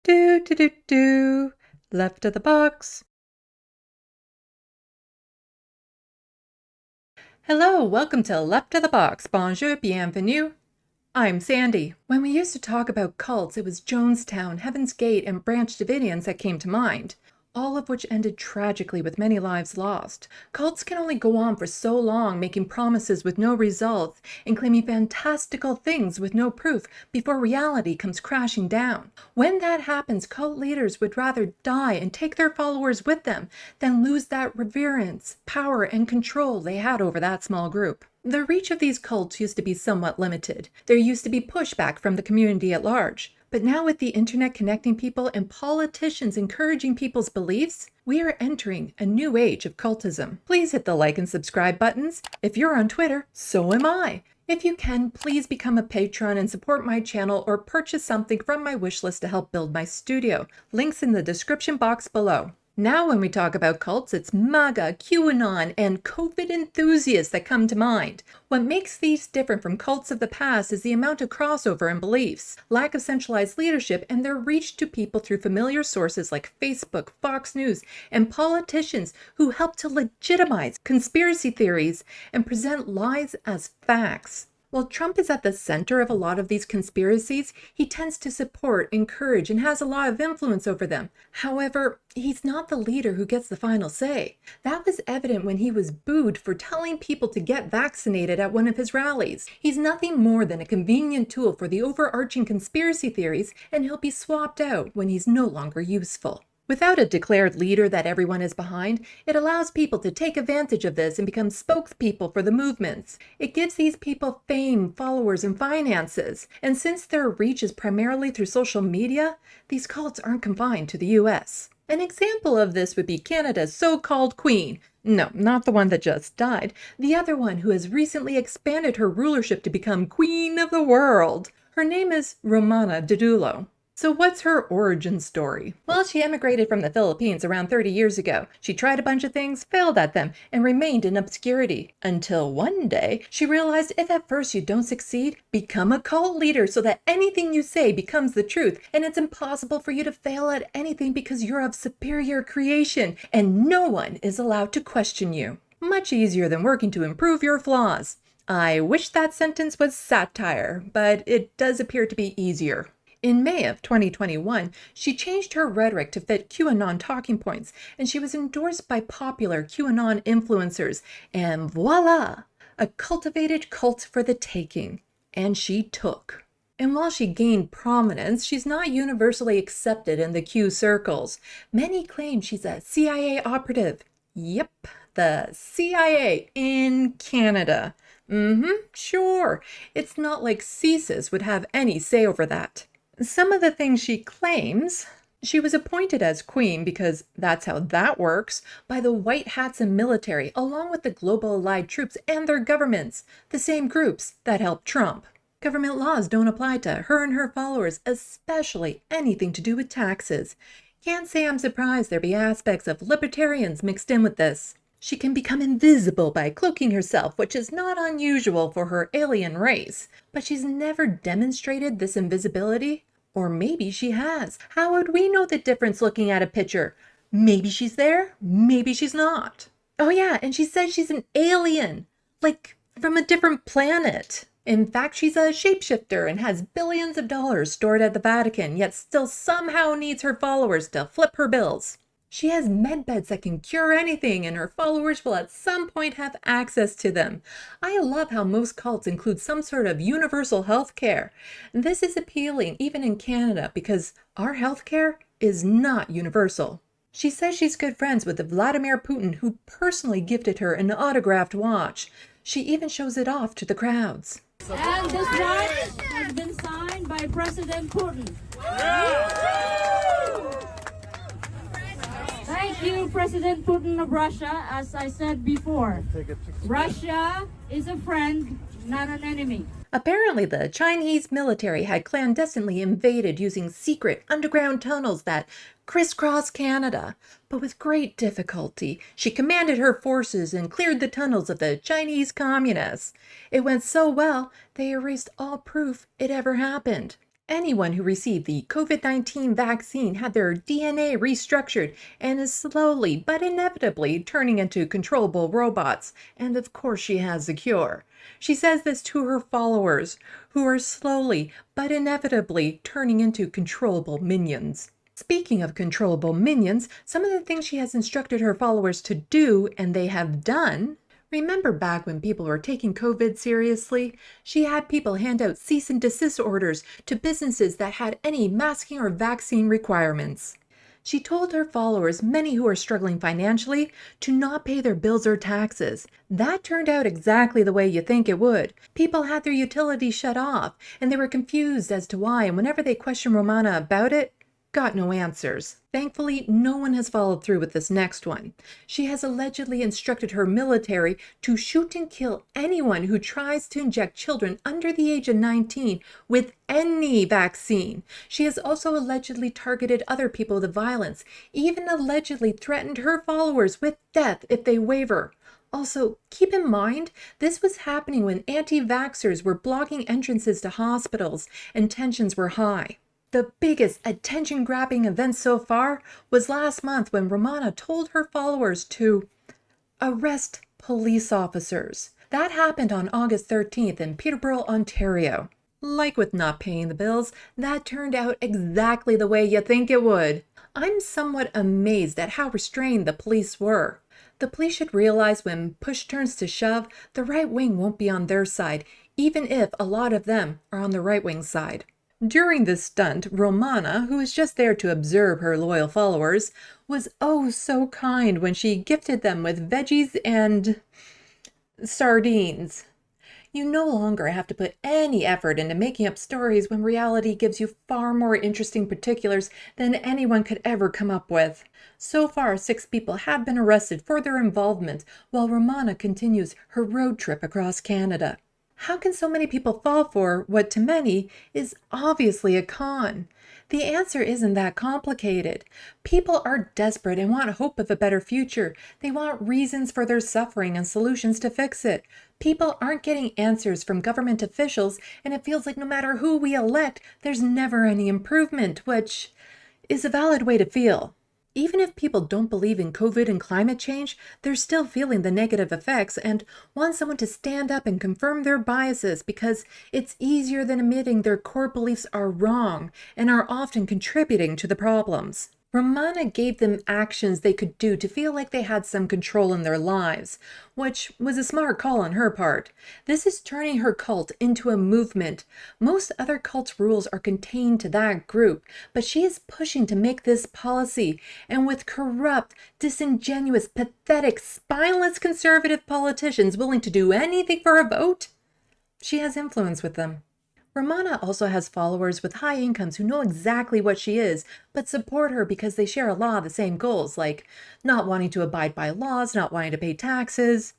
Do, do, do, do. Left of the box. Hello, welcome to Left of the Box. Bonjour, bienvenue. I'm Sandy. When we used to talk about cults, it was Jonestown, Heaven's Gate, and Branch Davidians that came to mind, all of which ended tragically with many lives lost. Cults can only go on for so long, making promises with no results and claiming fantastical things with no proof before reality comes crashing down. When that happens, cult leaders would rather die and take their followers with them than lose that reverence, power, and control they had over that small group. The reach of these cults used to be somewhat limited. There used to be pushback from the community at large. But now with the internet connecting people and politicians encouraging people's beliefs, we are entering a new age of cultism. Please hit the like and subscribe buttons. If you're on Twitter, so am I. If you can, please become a patron and support my channel or purchase something from my wish list to help build my studio. Links in the description box below. Now when we talk about cults, it's MAGA, QAnon, and COVID enthusiasts that come to mind. What makes these different from cults of the past is the amount of crossover in beliefs, lack of centralized leadership, and their reach to people through familiar sources like Facebook, Fox News, and politicians who help to legitimize conspiracy theories and present lies as facts. While Trump is at the center of a lot of these conspiracies, he tends to support, encourage, and has a lot of influence over them. However, he's not the leader who gets the final say. That was evident when he was booed for telling people to get vaccinated at one of his rallies. He's nothing more than a convenient tool for the overarching conspiracy theories, and he'll be swapped out when he's no longer useful. Without a declared leader that everyone is behind, it allows people to take advantage of this and become spokespeople for the movements. It gives these people fame, followers, and finances. And since their reach is primarily through social media, these cults aren't confined to the US. An example of this would be Canada's so-called queen. No, not the one that just died. The other one who has recently expanded her rulership to become Queen of the World. Her name is Romana Didulo. So what's her origin story? Well, she emigrated from the Philippines around 30 years ago. She tried a bunch of things, failed at them, and remained in obscurity. Until one day, she realized if at first you don't succeed, become a cult leader so that anything you say becomes the truth, and it's impossible for you to fail at anything because you're of superior creation, and no one is allowed to question you. Much easier than working to improve your flaws. I wish that sentence was satire, but it does appear to be easier. In May of 2021, she changed her rhetoric to fit QAnon talking points, and she was endorsed by popular QAnon influencers, and voila! A cultivated cult for the taking. And she took. And while she gained prominence, she's not universally accepted in the Q circles. Many claim she's a CIA operative. Yep, the CIA in Canada. Sure. It's not like CSIS would have any say over that. Some of the things she claims: she was appointed as queen because that's how that works, by the white hats and military, along with the global allied troops and their governments, the same groups that helped Trump. Government laws don't apply to her and her followers, especially anything to do with taxes. Can't say I'm surprised there be aspects of libertarians mixed in with this. She can become invisible by cloaking herself, which is not unusual for her alien race. But she's never demonstrated this invisibility. Or maybe she has. How would we know the difference looking at a picture? Maybe she's there, maybe she's not. Oh yeah, and she says she's an alien, like from a different planet. In fact, she's a shapeshifter and has billions of dollars stored at the Vatican, yet still somehow needs her followers to flip her bills. She has medbeds that can cure anything, and her followers will at some point have access to them. I love how most cults include some sort of universal health care. This is appealing even in Canada because our health care is not universal. She says she's good friends with Vladimir Putin, who personally gifted her an autographed watch. She even shows it off to the crowds. And this watch has been signed by President Putin. Thank you, President Putin of Russia. As I said before, Russia is a friend, not an enemy. Apparently, the Chinese military had clandestinely invaded using secret underground tunnels that crisscross Canada. But with great difficulty, she commanded her forces and cleared the tunnels of the Chinese communists. It went so well, they erased all proof it ever happened. Anyone who received the COVID-19 vaccine had their DNA restructured and is slowly but inevitably turning into controllable robots. And of course she has the cure. She says this to her followers, who are slowly but inevitably turning into controllable minions. Speaking of controllable minions, some of the things she has instructed her followers to do, and they have done. Remember back when people were taking COVID seriously? She had people hand out cease and desist orders to businesses that had any masking or vaccine requirements. She told her followers, many who are struggling financially, to not pay their bills or taxes. That turned out exactly the way you think it would. People had their utilities shut off, and they were confused as to why, and whenever they questioned Romana about it, got no answers. Thankfully, no one has followed through with this next one. She has allegedly instructed her military to shoot and kill anyone who tries to inject children under the age of 19 with any vaccine. She has also allegedly targeted other people with violence, even allegedly threatened her followers with death if they waver. Also, keep in mind, this was happening when anti-vaxxers were blocking entrances to hospitals and tensions were high. The biggest attention-grabbing event so far was last month when Romana told her followers to arrest police officers. That happened on August 13th in Peterborough, Ontario. Like with not paying the bills, that turned out exactly the way you think it would. I'm somewhat amazed at how restrained the police were. The police should realize when push turns to shove, the right wing won't be on their side, even if a lot of them are on the right wing side. During this stunt, Romana, who was just there to observe her loyal followers, was oh so kind when she gifted them with veggies and sardines. You no longer have to put any effort into making up stories when reality gives you far more interesting particulars than anyone could ever come up with. So far, 6 people have been arrested for their involvement, while Romana continues her road trip across Canada. How can so many people fall for what to many is obviously a con? The answer isn't that complicated. People are desperate and want hope of a better future. They want reasons for their suffering and solutions to fix it. People aren't getting answers from government officials, and it feels like no matter who we elect, there's never any improvement, which is a valid way to feel. Even if people don't believe in COVID and climate change, they're still feeling the negative effects and want someone to stand up and confirm their biases because it's easier than admitting their core beliefs are wrong and are often contributing to the problems. Romana gave them actions they could do to feel like they had some control in their lives, which was a smart call on her part. This is turning her cult into a movement. Most other cults' rules are contained to that group, but she is pushing to make this policy, and with corrupt, disingenuous, pathetic, spineless conservative politicians willing to do anything for a vote, she has influence with them. Romana also has followers with high incomes who know exactly what she is, but support her because they share a lot of the same goals, like not wanting to abide by laws, not wanting to pay taxes,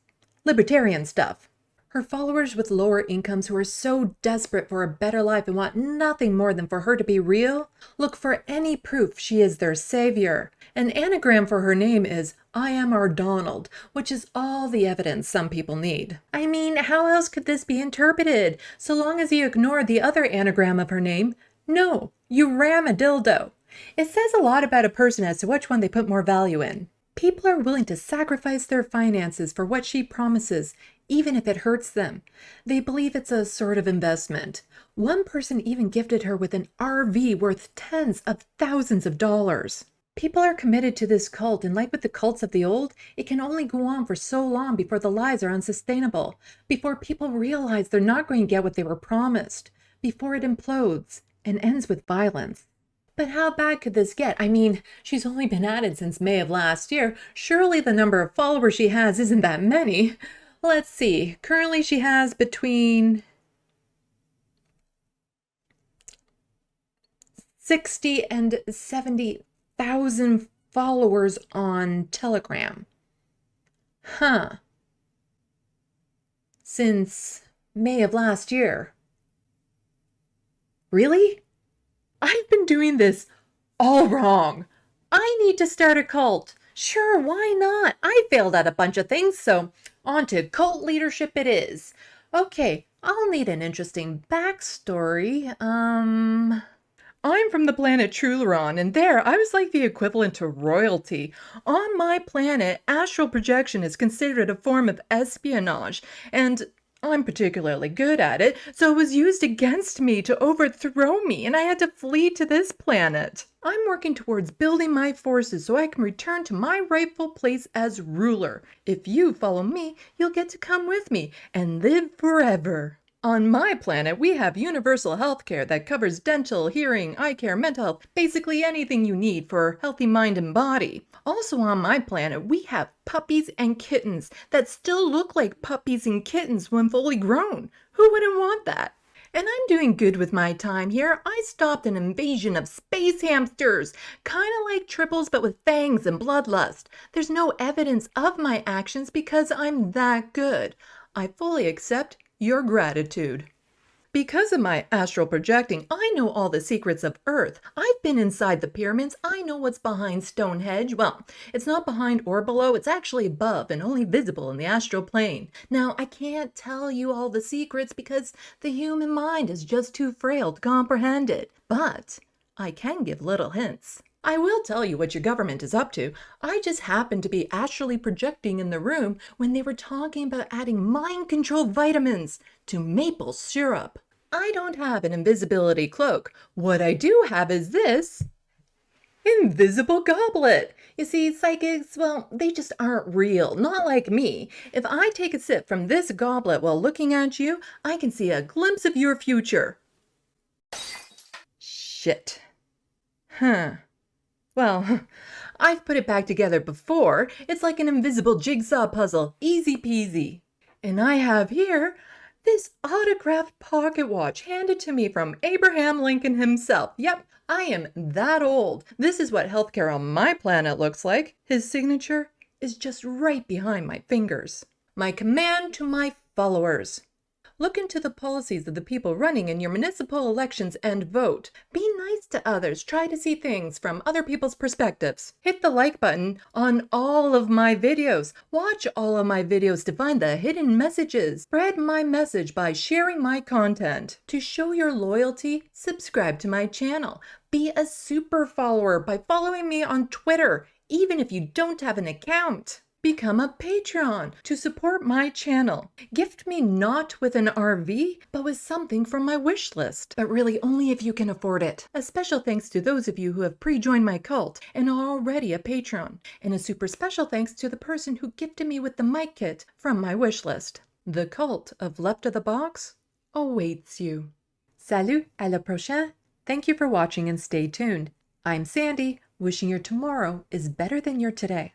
libertarian stuff. Her followers with lower incomes who are so desperate for a better life and want nothing more than for her to be real, look for any proof she is their savior. An anagram for her name is I am our Donald, which is all the evidence some people need. I mean, how else could this be interpreted? So long as you ignore the other anagram of her name, no, you ram a dildo. It says a lot about a person as to which one they put more value in. People are willing to sacrifice their finances for what she promises, even if it hurts them. They believe it's a sort of investment. One person even gifted her with an RV worth tens of thousands of dollars. People are committed to this cult, and like with the cults of the old, it can only go on for so long before the lies are unsustainable, before people realize they're not going to get what they were promised, before it implodes and ends with violence. But how bad could this get? I mean, she's only been at it since May of last year. Surely the number of followers she has isn't that many. Let's see. Currently she has between 60 and 70,000 followers on Telegram. Since May of last year. Really? I've been doing this all wrong. I need to start a cult. Sure, why not? I failed at a bunch of things, so on to cult leadership it is. Okay, I'll need an interesting backstory. I'm from the planet Truleron, and there I was like the equivalent to royalty. On my planet, astral projection is considered a form of espionage, and I'm particularly good at it, so it was used against me to overthrow me, and I had to flee to this planet. I'm working towards building my forces so I can return to my rightful place as ruler. If you follow me, you'll get to come with me and live forever. On my planet, we have universal health care that covers dental, hearing, eye care, mental health, basically anything you need for a healthy mind and body. Also on my planet, we have puppies and kittens that still look like puppies and kittens when fully grown. Who wouldn't want that? And I'm doing good with my time here. I stopped an invasion of space hamsters, kind of like triples but with fangs and bloodlust. There's no evidence of my actions because I'm that good. I fully accept your gratitude. Because of my astral projecting, I know all the secrets of Earth. I've been inside the pyramids. I know what's behind Stonehenge. Well, it's not behind or below. It's actually above and only visible in the astral plane. Now, I can't tell you all the secrets because the human mind is just too frail to comprehend it. But I can give little hints. I will tell you what your government is up to. I just happened to be astrally projecting in the room when they were talking about adding mind control vitamins to maple syrup. I don't have an invisibility cloak. What I do have is this invisible goblet. You see, psychics, well, they just aren't real, not like me. If I take a sip from this goblet while looking at you, I can see a glimpse of your future. Shit. Well, I've put it back together before. It's like an invisible jigsaw puzzle, easy peasy. And I have here this autographed pocket watch handed to me from Abraham Lincoln himself. Yep, I am that old. This is what healthcare on my planet looks like. His signature is just right behind my fingers. My command to my followers. Look into the policies of the people running in your municipal elections and vote. Be nice to others. Try to see things from other people's perspectives. Hit the like button on all of my videos. Watch all of my videos to find the hidden messages. Spread my message by sharing my content. To show your loyalty, subscribe to my channel. Be a super follower by following me on Twitter, even if you don't have an account. Become a Patreon to support my channel. Gift me not with an RV, but with something from my wish list. But really only if you can afford it. A special thanks to those of you who have pre-joined my cult and are already a patron. And a super special thanks to the person who gifted me with the mic kit from my wish list. The cult of Left of the Box awaits you. Salut, à la prochaine. Thank you for watching and stay tuned. I'm Sandy, wishing your tomorrow is better than your today.